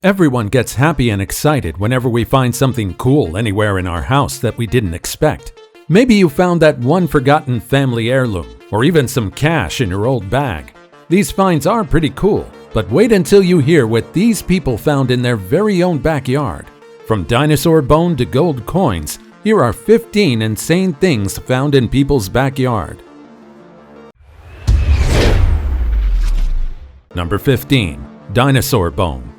Everyone gets happy and excited whenever we find something cool anywhere in our house that we didn't expect. Maybe you found that one forgotten family heirloom, or even some cash in your old bag. These finds are pretty cool, but wait until you hear what these people found in their very own backyard. From dinosaur bone to gold coins, here are 15 insane things found in people's backyard. Number 15. Dinosaur bone.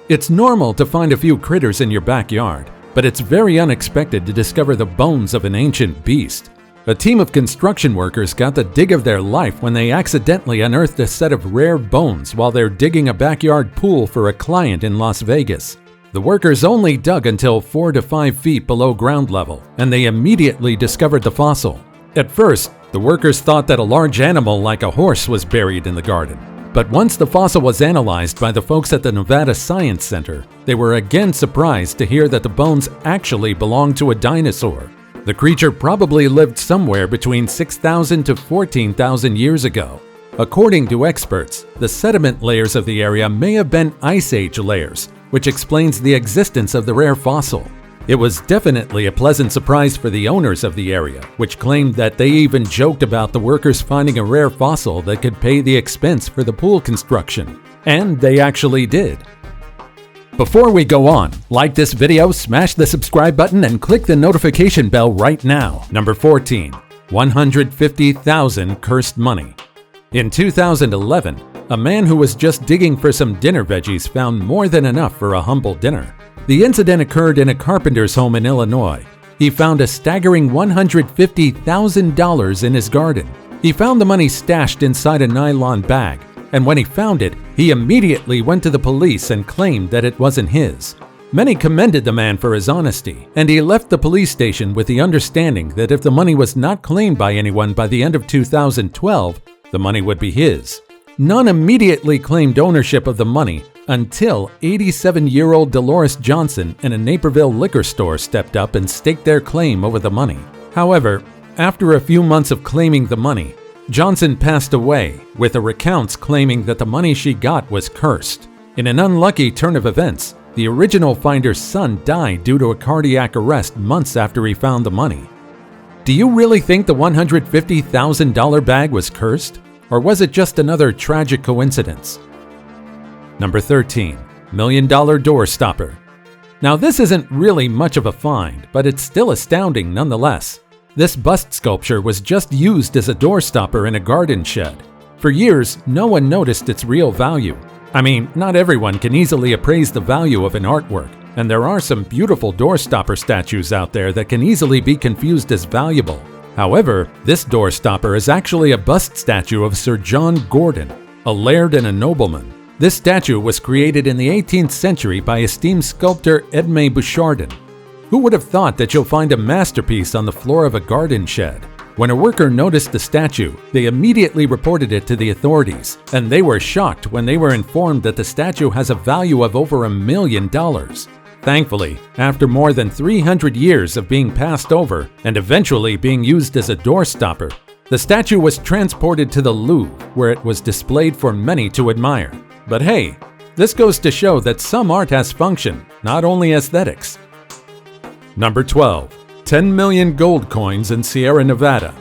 It's normal to find a few critters in your backyard, but it's very unexpected to discover the bones of an ancient beast. A team of construction workers got the dig of their life when they accidentally unearthed a set of rare bones while they're digging a backyard pool for a client in Las Vegas. The workers only dug until 4 to 5 feet below ground level, and they immediately discovered the fossil. At first, the workers thought that a large animal like a horse was buried in the garden. But once the fossil was analyzed by the folks at the Nevada Science Center, they were again surprised to hear that the bones actually belonged to a dinosaur. The creature probably lived somewhere between 6,000 to 14,000 years ago. According to experts, the sediment layers of the area may have been Ice Age layers, which explains the existence of the rare fossil. It was definitely a pleasant surprise for the owners of the area, which claimed that they even joked about the workers finding a rare fossil that could pay the expense for the pool construction. And they actually did. Before we go on, like this video, smash the subscribe button, and click the notification bell right now. Number 14. 150,000 cursed money. In 2011, a man who was just digging for some dinner veggies found more than enough for a humble dinner. The incident occurred in a carpenter's home in Illinois. He found a staggering $150,000 in his garden. He found the money stashed inside a nylon bag, and when he found it, he immediately went to the police and claimed that it wasn't his. Many commended the man for his honesty, and he left the police station with the understanding that if the money was not claimed by anyone by the end of 2012, the money would be his. None immediately claimed ownership of the money until 87-year-old Dolores Johnson in a Naperville liquor store stepped up and staked their claim over the money. However, after a few months of claiming the money, Johnson passed away, with the recounts claiming that the money she got was cursed. In an unlucky turn of events, the original finder's son died due to a cardiac arrest months after he found the money. Do you really think the $150,000 bag was cursed? Or was it just another tragic coincidence? Number 13. $1 million door stopper. Now this isn't really much of a find, but it's still astounding nonetheless. This bust sculpture was just used as a door stopper in a garden shed. For years, no one noticed its real value. I mean, not everyone can easily appraise the value of an artwork, and there are some beautiful door stopper statues out there that can easily be confused as valuable. However, this door stopper is actually a bust statue of Sir John Gordon, a laird and a nobleman. This statue was created in the 18th century by esteemed sculptor Edme Bouchardon. Who would have thought that you'll find a masterpiece on the floor of a garden shed? When a worker noticed the statue, they immediately reported it to the authorities, and they were shocked when they were informed that the statue has a value of over $1 million. Thankfully, after more than 300 years of being passed over and eventually being used as a door stopper, the statue was transported to the Louvre, where it was displayed for many to admire. But hey, this goes to show that some art has function, not only aesthetics. Number 12. 10 million gold coins in Sierra Nevada.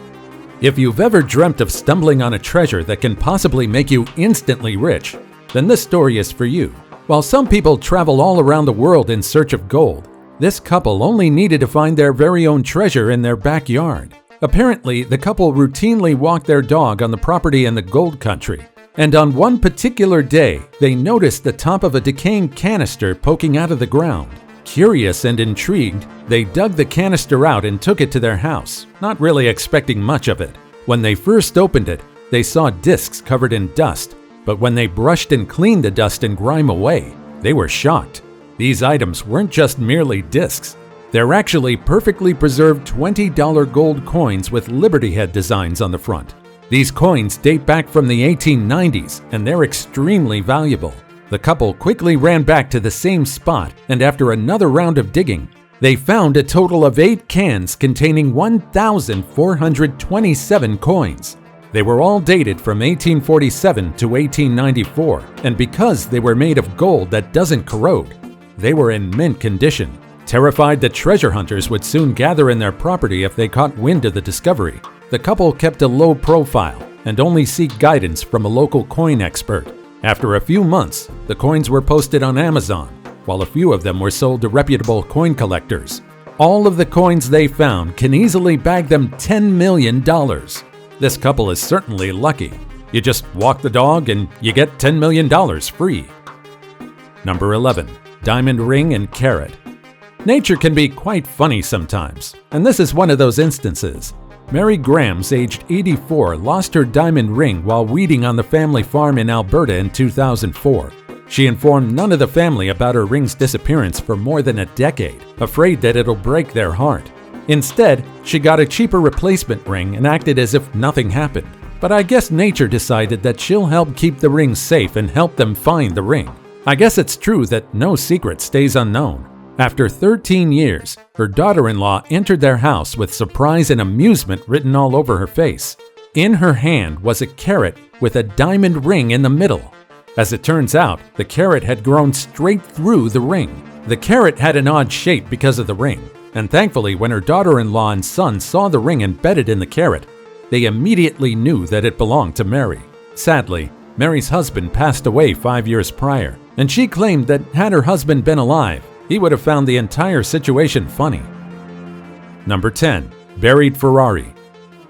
If you've ever dreamt of stumbling on a treasure that can possibly make you instantly rich, then this story is for you. While some people travel all around the world in search of gold, this couple only needed to find their very own treasure in their backyard. Apparently, the couple routinely walked their dog on the property in the gold country, and on one particular day, they noticed the top of a decaying canister poking out of the ground. Curious and intrigued, they dug the canister out and took it to their house, not really expecting much of it. When they first opened it, they saw discs covered in dust. But when they brushed and cleaned the dust and grime away, they were shocked. These items weren't just merely discs. They're actually perfectly preserved $20 gold coins with Liberty Head designs on the front. These coins date back from the 1890s, and they're extremely valuable. The couple quickly ran back to the same spot, and after another round of digging, they found a total of 8 cans containing 1,427 coins. They were all dated from 1847 to 1894, and because they were made of gold that doesn't corrode, they were in mint condition. Terrified that treasure hunters would soon gather in their property if they caught wind of the discovery, the couple kept a low profile and only seek guidance from a local coin expert. After a few months, the coins were posted on Amazon, while a few of them were sold to reputable coin collectors. All of the coins they found can easily bag them $10 million. This couple is certainly lucky. You just walk the dog and you get $10 million free. Number 11. Diamond ring and carat. Nature can be quite funny sometimes, and this is one of those instances. Mary Grams, aged 84, lost her diamond ring while weeding on the family farm in Alberta in 2004. She informed none of the family about her ring's disappearance for more than a decade, afraid that it'll break their heart. Instead, she got a cheaper replacement ring and acted as if nothing happened. But I guess nature decided that she'll help keep the ring safe and help them find the ring. I guess it's true that no secret stays unknown. After 13 years, her daughter-in-law entered their house with surprise and amusement written all over her face. In her hand was a carat with a diamond ring in the middle. As it turns out, the carat had grown straight through the ring. The carat had an odd shape because of the ring, and thankfully when her daughter-in-law and son saw the ring embedded in the carat, they immediately knew that it belonged to Mary. Sadly, Mary's husband passed away 5 years prior, and she claimed that had her husband been alive, he would have found the entire situation funny. Number 10. Buried Ferrari.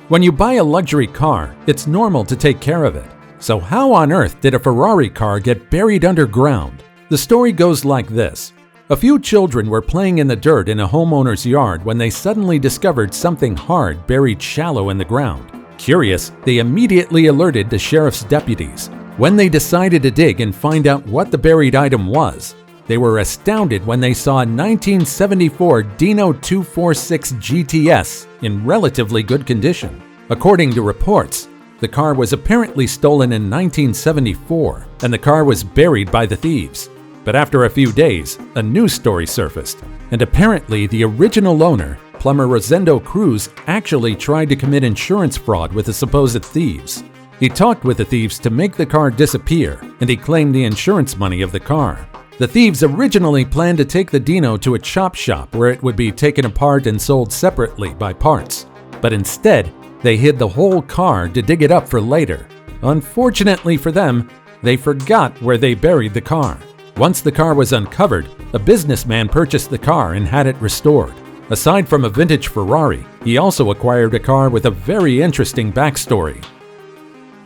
When you buy a luxury car, it's normal to take care of it. So how on earth did a Ferrari car get buried underground? The story goes like this. A few children were playing in the dirt in a homeowner's yard when they suddenly discovered something hard buried shallow in the ground. Curious, they immediately alerted the sheriff's deputies. When they decided to dig and find out what the buried item was, they were astounded when they saw a 1974 Dino 246 GTS in relatively good condition. According to reports, the car was apparently stolen in 1974, and the car was buried by the thieves. But after a few days, a new story surfaced, and apparently the original owner, plumber Rosendo Cruz, actually tried to commit insurance fraud with the supposed thieves. He talked with the thieves to make the car disappear, and he claimed the insurance money of the car. The thieves originally planned to take the Dino to a chop shop where it would be taken apart and sold separately by parts, but instead, they hid the whole car to dig it up for later. Unfortunately for them, they forgot where they buried the car. Once the car was uncovered, a businessman purchased the car and had it restored. Aside from a vintage Ferrari, he also acquired a car with a very interesting backstory.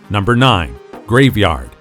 Number 9. Graveyard.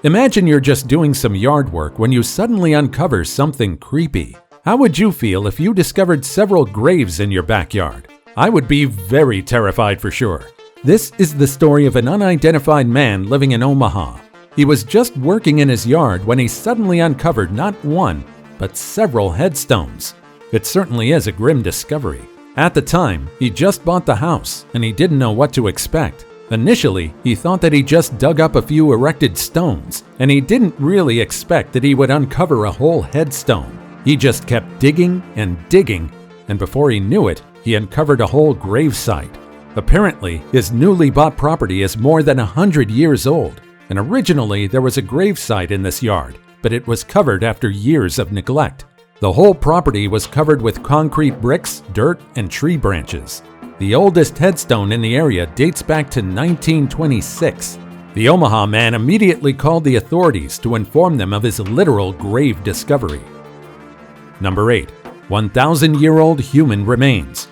Imagine you're just doing some yard work when you suddenly uncover something creepy. How would you feel if you discovered several graves in your backyard? I would be very terrified for sure. This is the story of an unidentified man living in Omaha. He was just working in his yard when he suddenly uncovered not one, but several headstones. It certainly is a grim discovery. At the time, he just bought the house and he didn't know what to expect. Initially, he thought that he just dug up a few erected stones, and he didn't really expect that he would uncover a whole headstone. He just kept digging and digging, and before he knew it, he uncovered a whole gravesite. Apparently, his newly bought property is more than 100 years old, and originally there was a gravesite in this yard, but it was covered after years of neglect. The whole property was covered with concrete bricks, dirt, and tree branches. The oldest headstone in the area dates back to 1926. The Omaha man immediately called the authorities to inform them of his literal grave discovery. Number 8. 1,000-year-old human remains.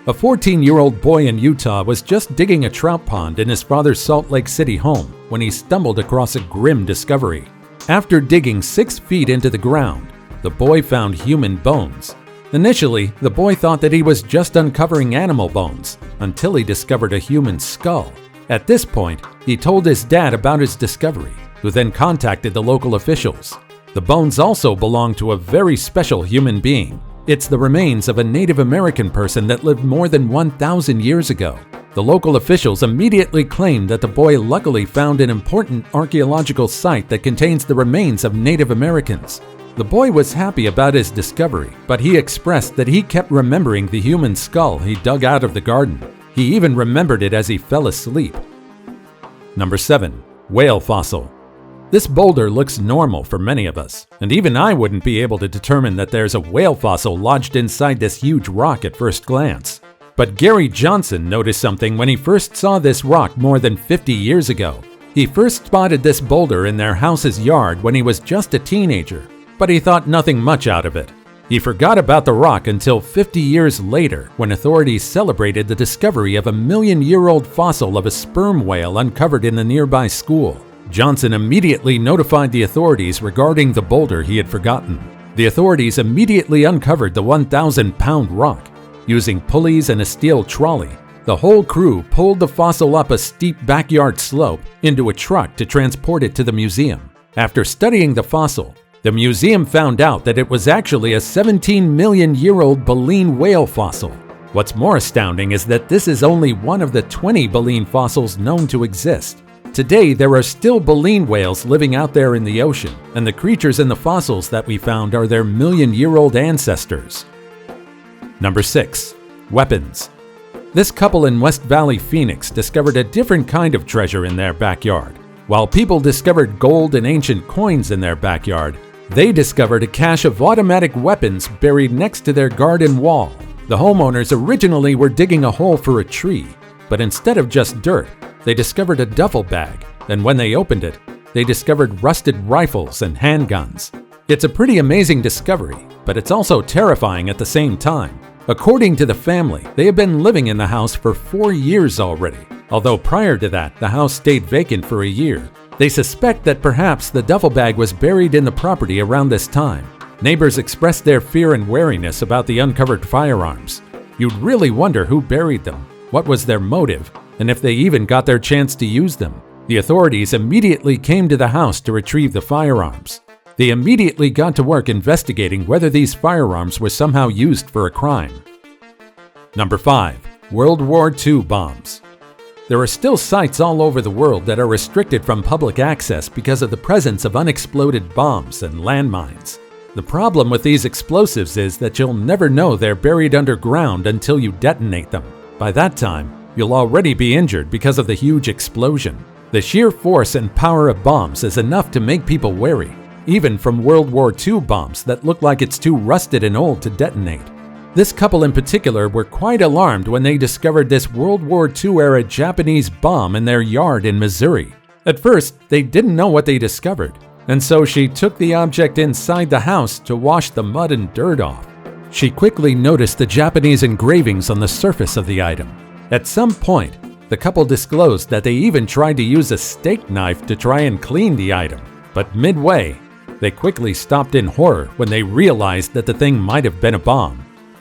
A 14-year-old boy in Utah was just digging a trout pond in his father's Salt Lake City home when he stumbled across a grim discovery. After digging 6 feet into the ground, the boy found human bones. Initially, the boy thought that he was just uncovering animal bones until he discovered a human skull. At this point, he told his dad about his discovery, who then contacted the local officials. The bones also belong to a very special human being. It's the remains of a Native American person that lived more than 1,000 years ago. The local officials immediately claimed that the boy luckily found an important archaeological site that contains the remains of Native Americans. The boy was happy about his discovery, but he expressed that he kept remembering the human skull he dug out of the garden. He even remembered it as he fell asleep. Number 7. Whale fossil. This boulder looks normal for many of us, and even I wouldn't be able to determine that there's a whale fossil lodged inside this huge rock at first glance. But Gary Johnson noticed something when he first saw this rock more than 50 years ago. He first spotted this boulder in their house's yard when he was just a teenager, but he thought nothing much out of it. He forgot about the rock until 50 years later, when authorities celebrated the discovery of a million-year-old fossil of a sperm whale uncovered in a nearby school. Johnson immediately notified the authorities regarding the boulder he had forgotten. The authorities immediately uncovered the 1,000-pound rock. Using pulleys and a steel trolley, the whole crew pulled the fossil up a steep backyard slope into a truck to transport it to the museum. After studying the fossil, the museum found out that it was actually a 17-million-year-old baleen whale fossil. What's more astounding is that this is only one of the 20 baleen fossils known to exist. Today, there are still baleen whales living out there in the ocean, and the creatures in the fossils that we found are their million-year-old ancestors. Number 6. Weapons. This couple in West Valley, Phoenix discovered a different kind of treasure in their backyard. While people discovered gold and ancient coins in their backyard, they discovered a cache of automatic weapons buried next to their garden wall. The homeowners originally were digging a hole for a tree, but instead of just dirt, they discovered a duffel bag, and when they opened it, they discovered rusted rifles and handguns. It's a pretty amazing discovery, but it's also terrifying at the same time. According to the family, they have been living in the house for 4 years already. Although prior to that, the house stayed vacant for a year. They suspect that perhaps the duffel bag was buried in the property around this time. Neighbors expressed their fear and wariness about the uncovered firearms. You'd really wonder who buried them, what was their motive, and if they even got their chance to use them. The authorities immediately came to the house to retrieve the firearms. They immediately got to work investigating whether these firearms were somehow used for a crime. Number 5. World War II bombs. There are still sites all over the world that are restricted from public access because of the presence of unexploded bombs and landmines. The problem with these explosives is that you'll never know they're buried underground until you detonate them. By that time, you'll already be injured because of the huge explosion. The sheer force and power of bombs is enough to make people wary, even from World War II bombs that look like it's too rusted and old to detonate. This couple in particular were quite alarmed when they discovered this World War II-era Japanese bomb in their yard in Missouri. At first, they didn't know what they discovered, and so she took the object inside the house to wash the mud and dirt off. She quickly noticed the Japanese engravings on the surface of the item. At some point, the couple disclosed that they even tried to use a steak knife to try and clean the item, but midway, they quickly stopped in horror when they realized that the thing might have been a bomb.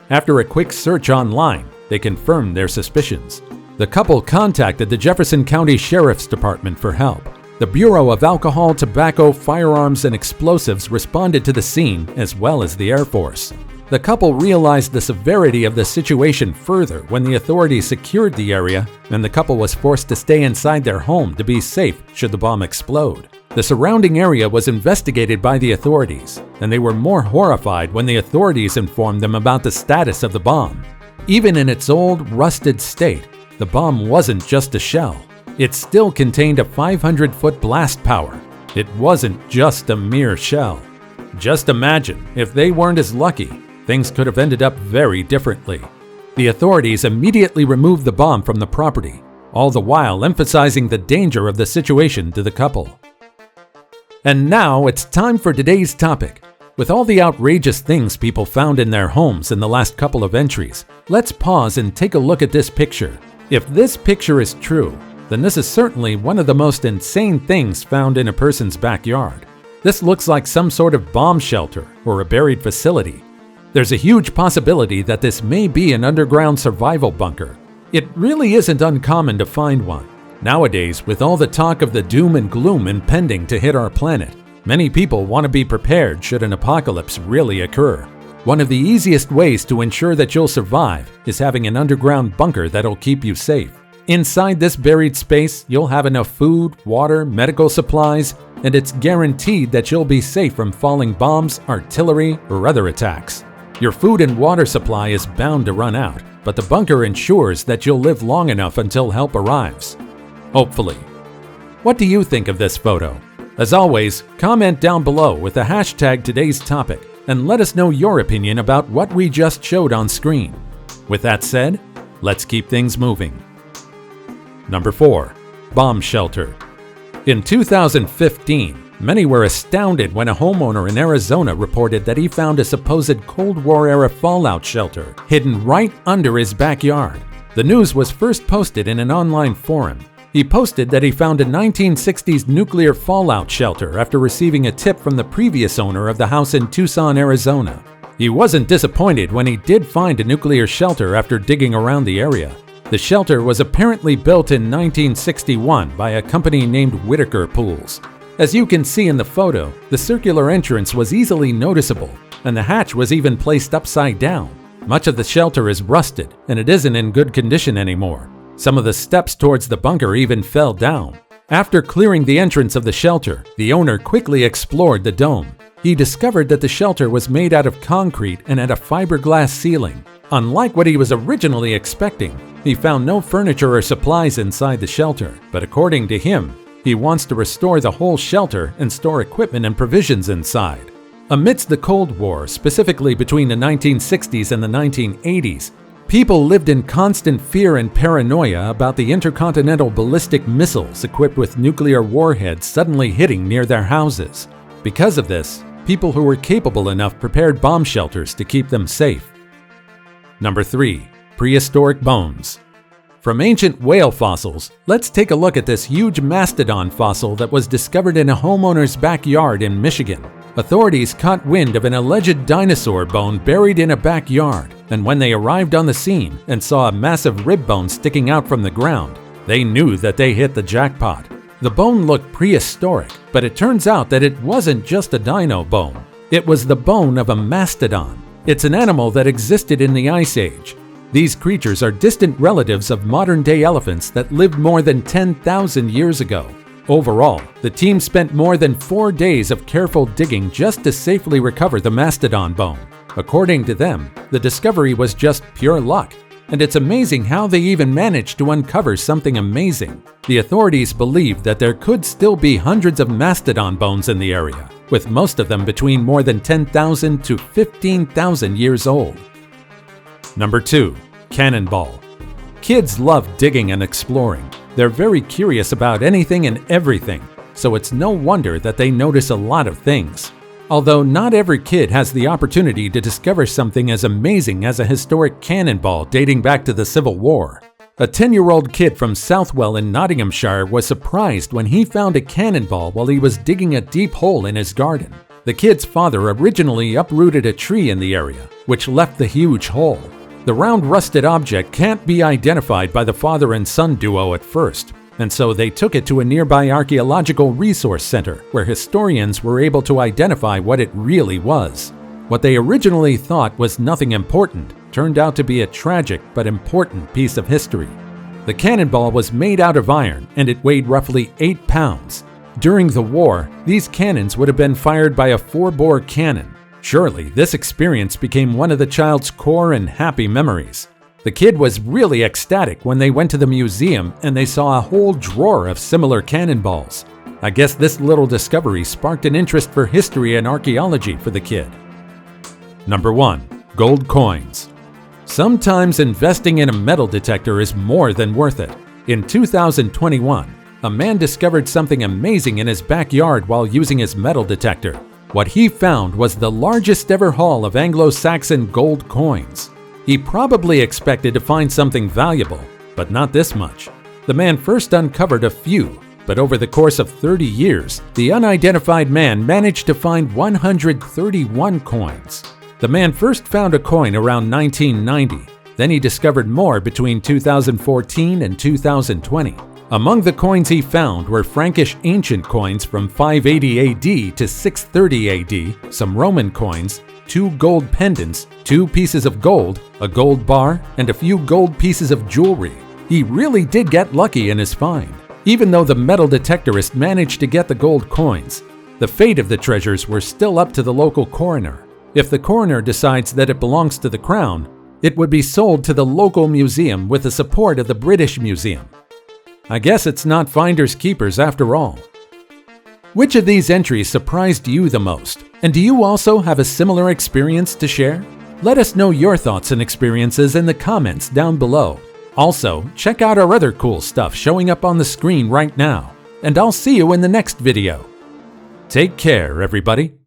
After a quick search online, they confirmed their suspicions. The couple contacted the Jefferson County Sheriff's Department for help. The Bureau of Alcohol, Tobacco, Firearms, and Explosives responded to the scene, as well as the Air Force. The couple realized the severity of the situation further when the authorities secured the area, and the couple was forced to stay inside their home to be safe should the bomb explode. The surrounding area was investigated by the authorities, and they were more horrified when the authorities informed them about the status of the bomb. Even in its old, rusted state, the bomb wasn't just a shell. It still contained a 500-foot blast power. It wasn't just a mere shell. Just imagine, if they weren't as lucky, things could have ended up very differently. The authorities immediately removed the bomb from the property, all the while emphasizing the danger of the situation to the couple. And now it's time for today's topic. With all the outrageous things people found in their homes in the last couple of entries, let's pause and take a look at this picture. If this picture is true, then this is certainly one of the most insane things found in a person's backyard. This looks like some sort of bomb shelter or a buried facility. There's a huge possibility that this may be an underground survival bunker. It really isn't uncommon to find one. Nowadays, with all the talk of the doom and gloom impending to hit our planet, many people want to be prepared should an apocalypse really occur. One of the easiest ways to ensure that you'll survive is having an underground bunker that'll keep you safe. Inside this buried space, you'll have enough food, water, medical supplies, and it's guaranteed that you'll be safe from falling bombs, artillery, or other attacks. Your food and water supply is bound to run out, but the bunker ensures that you'll live long enough until help arrives. Hopefully. What do you think of this photo? As always, comment down below with the hashtag today's topic and let us know your opinion about what we just showed on screen. With that said, let's keep things moving. Number 4. Bomb Shelter. In 2015, many were astounded when a homeowner in Arizona reported that he found a supposed Cold War-era fallout shelter hidden right under his backyard. The news was first posted in an online forum. He posted that he found a 1960s nuclear fallout shelter after receiving a tip from the previous owner of the house in Tucson, Arizona. He wasn't disappointed when he did find a nuclear shelter after digging around the area. The shelter was apparently built in 1961 by a company named Whitaker Pools. As you can see in the photo, the circular entrance was easily noticeable, and the hatch was even placed upside down. Much of the shelter is rusted, and it isn't in good condition anymore. Some of the steps towards the bunker even fell down. After clearing the entrance of the shelter, the owner quickly explored the dome. He discovered that the shelter was made out of concrete and had a fiberglass ceiling. Unlike what he was originally expecting, he found no furniture or supplies inside the shelter, but according to him, he wants to restore the whole shelter and store equipment and provisions inside. Amidst the Cold War, specifically between the 1960s and the 1980s, people lived in constant fear and paranoia about the intercontinental ballistic missiles equipped with nuclear warheads suddenly hitting near their houses. Because of this, people who were capable enough prepared bomb shelters to keep them safe. Number 3. Prehistoric bones. From ancient whale fossils, let's take a look at this huge mastodon fossil that was discovered in a homeowner's backyard in Michigan. Authorities caught wind of an alleged dinosaur bone buried in a backyard, and when they arrived on the scene and saw a massive rib bone sticking out from the ground, they knew that they hit the jackpot. The bone looked prehistoric, but it turns out that it wasn't just a dino bone. It was the bone of a mastodon. It's an animal that existed in the Ice Age. These creatures are distant relatives of modern-day elephants that lived more than 10,000 years ago. Overall, the team spent more than 4 days of careful digging just to safely recover the mastodon bone. According to them, the discovery was just pure luck, and it's amazing how they even managed to uncover something amazing. The authorities believe that there could still be hundreds of mastodon bones in the area, with most of them between more than 10,000 to 15,000 years old. Number 2. Cannonball. Kids love digging and exploring. They're very curious about anything and everything, so it's no wonder that they notice a lot of things. Although not every kid has the opportunity to discover something as amazing as a historic cannonball dating back to the Civil War. A 10-year-old kid from Southwell in Nottinghamshire was surprised when he found a cannonball while he was digging a deep hole in his garden. The kid's father originally uprooted a tree in the area, which left the huge hole. The round rusted object can't be identified by the father and son duo at first, and so they took it to a nearby archaeological resource center where historians were able to identify what it really was. What they originally thought was nothing important turned out to be a tragic but important piece of history. The cannonball was made out of iron and it weighed roughly 8 pounds. During the war, these cannons would have been fired by a 4-bore cannon. Surely, this experience became one of the child's core and happy memories. The kid was really ecstatic when they went to the museum and they saw a whole drawer of similar cannonballs. I guess this little discovery sparked an interest for history and archaeology for the kid. Number 1. Gold coins. Sometimes investing in a metal detector is more than worth it. In 2021, a man discovered something amazing in his backyard while using his metal detector. What he found was the largest ever haul of Anglo-Saxon gold coins. He probably expected to find something valuable, but not this much. The man first uncovered a few, but over the course of 30 years, the unidentified man managed to find 131 coins. The man first found a coin around 1990. Then he discovered more between 2014 and 2020. Among the coins he found were Frankish ancient coins from 580 AD to 630 AD, some Roman coins, 2 gold pendants, 2 pieces of gold, a gold bar, and a few gold pieces of jewelry. He really did get lucky in his find. Even though the metal detectorist managed to get the gold coins, the fate of the treasures were still up to the local coroner. If the coroner decides that it belongs to the Crown, it would be sold to the local museum with the support of the British Museum. I guess it's not finders keepers after all. Which of these entries surprised you the most? And do you also have a similar experience to share? Let us know your thoughts and experiences in the comments down below. Also, check out our other cool stuff showing up on the screen right now. And I'll see you in the next video. Take care, everybody.